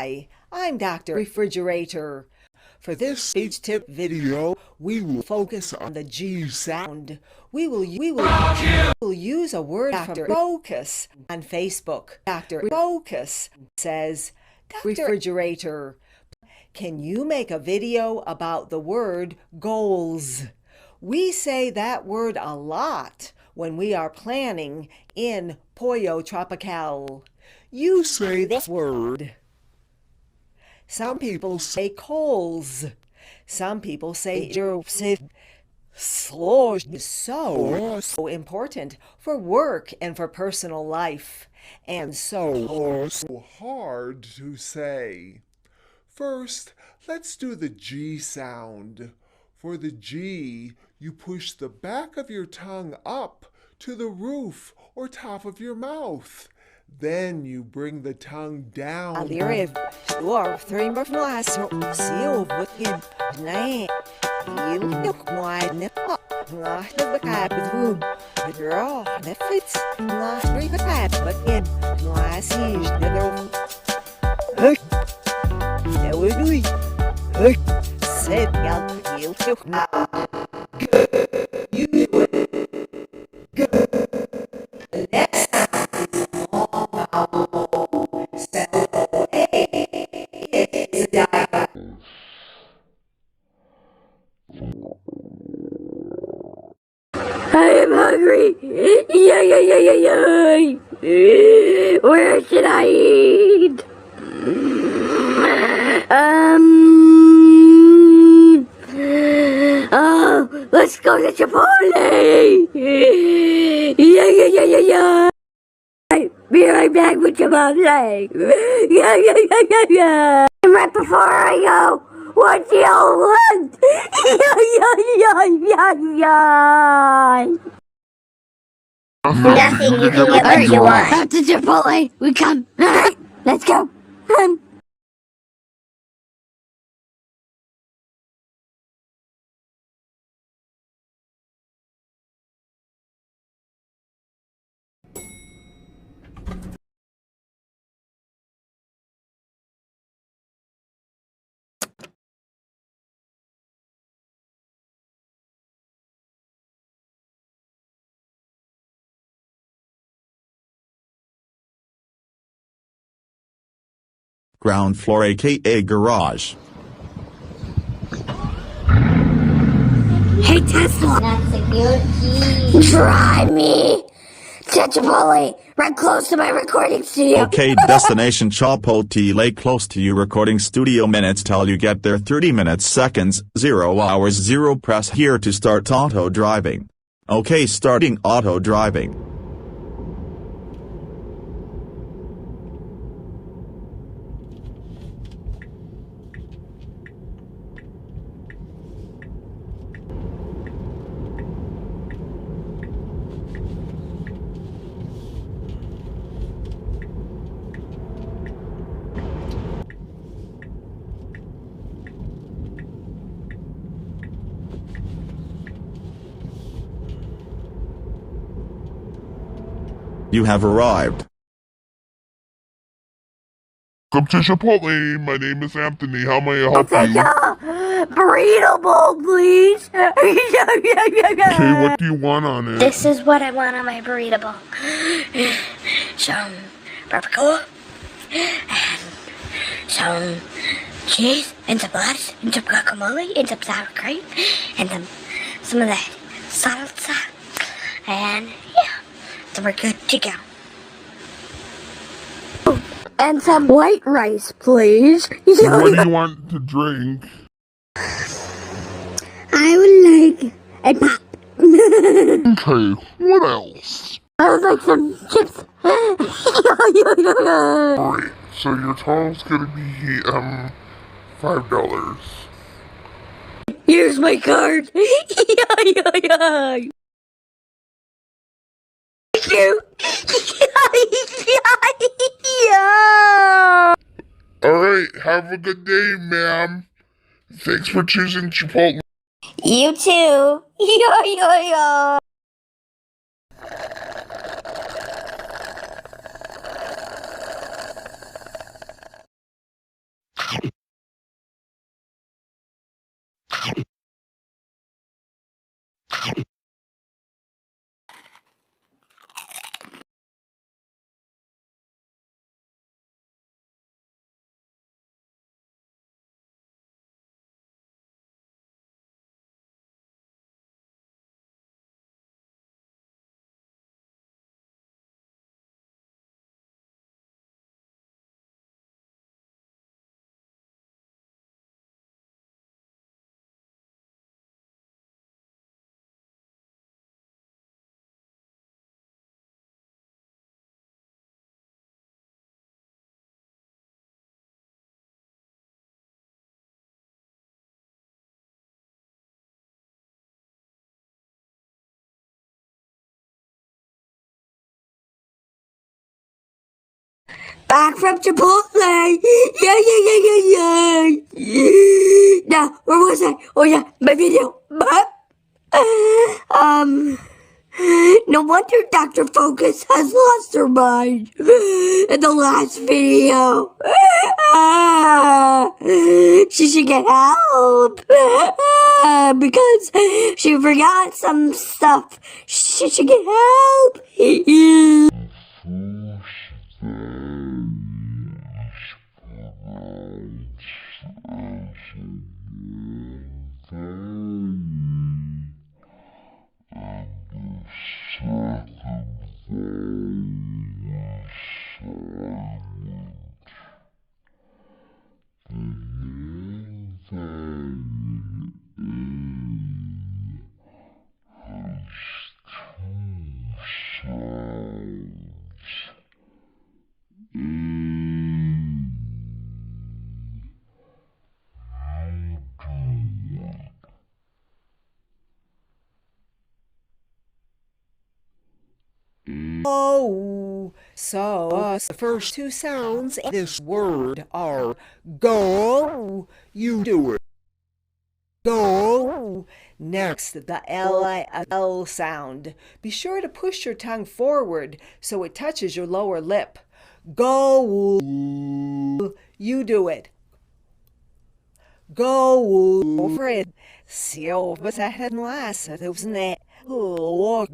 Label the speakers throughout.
Speaker 1: Hi, I'm Dr. Refrigerator. For this speech tip video, we will focus on the G sound. We will use a word after focus on Facebook. Dr. Focus says, Refrigerator, can you make a video about the word goals? We say that word a lot when we are planning in Pollo Tropical. You say this word. Some people say coals. Some people say slosh is so important for work and for personal life, and so
Speaker 2: hard to say. First, let's do the G sound. For the G, you push the back of your tongue up to the roof or top of your mouth. Then you bring the tongue down.
Speaker 3: I am hungry. Where should I eat? Oh, let's go to Chipotle. Be right back with Chipotle. And right before I go, what do y'all want?
Speaker 4: Nothing, you can get what you want.
Speaker 3: Back to Chipotle, we come. Let's go.
Speaker 5: Ground floor aka garage.
Speaker 3: Hey Tesla,
Speaker 4: That's a good key.
Speaker 3: drive me to Chipotle, right close to my recording studio.
Speaker 5: Okay, destination Chipotle close to you. Recording studio minutes till you get there. 30 minutes seconds, 0 hours 0. Press here to start auto driving. Okay, starting auto driving. You have arrived.
Speaker 6: Welcome to Chipotle. My name is Anthony. How may I help you?
Speaker 3: Burrito bowl, please.
Speaker 6: Okay, what do you want on it?
Speaker 4: This is what I want on my burrito bowl. Some barbacoa, and some cheese, and some lettuce, and some guacamole, and some sour cream, and some of that salsa, and yeah, so we're good to go.
Speaker 3: And some white rice, please.
Speaker 6: What do you want to drink?
Speaker 3: I would like a pop.
Speaker 6: Okay, what else?
Speaker 3: I would like some chips.
Speaker 6: Alright, so your total's gonna be, $5.
Speaker 3: Here's my card. Thank you.
Speaker 6: Alright, have a good day, ma'am. Thanks for choosing Chipotle.
Speaker 4: You too.
Speaker 3: back from Chipotle. Yay. Now, where was I? Oh yeah, my video. No wonder Dr. Focus has lost her mind in the last video. She should get help because she forgot some stuff. She should get help.
Speaker 1: Oh, so the first two sounds in this word are go. You do it. Go. Next, the L sound. Be sure to push your tongue forward so it touches your lower lip. Go. You do it. Go over it. So, but I had last, wasn't it? Walk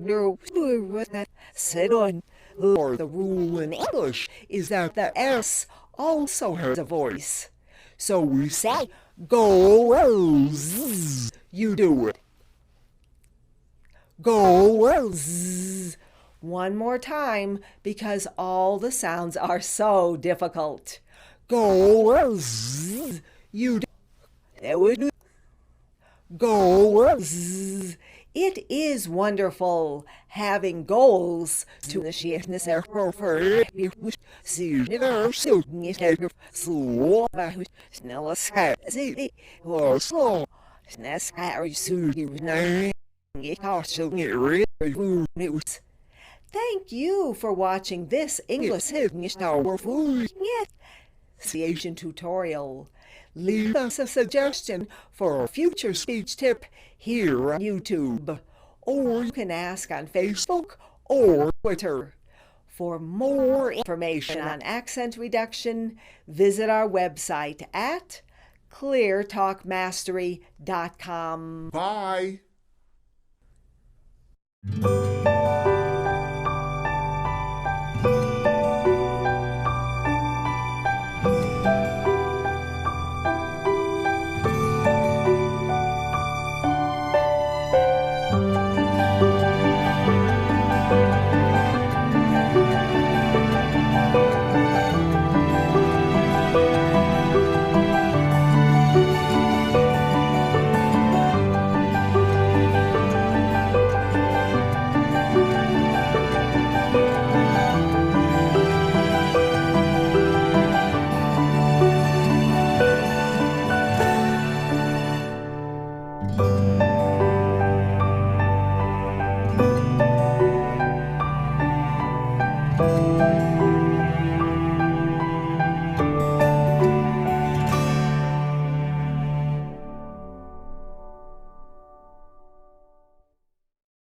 Speaker 1: sit on. Or the rule in English is that the S also has a voice. So we say go. You do it. Go. One more time because all the sounds are so difficult. Go. You do it. Go. It is wonderful having goals to initiate this Thank you for watching this English pronunciation tutorial. Leave us a suggestion for a future speech tip here on YouTube, or you can ask on Facebook or Twitter. For more information on accent reduction, visit our website at cleartalkmastery.com.
Speaker 2: Bye.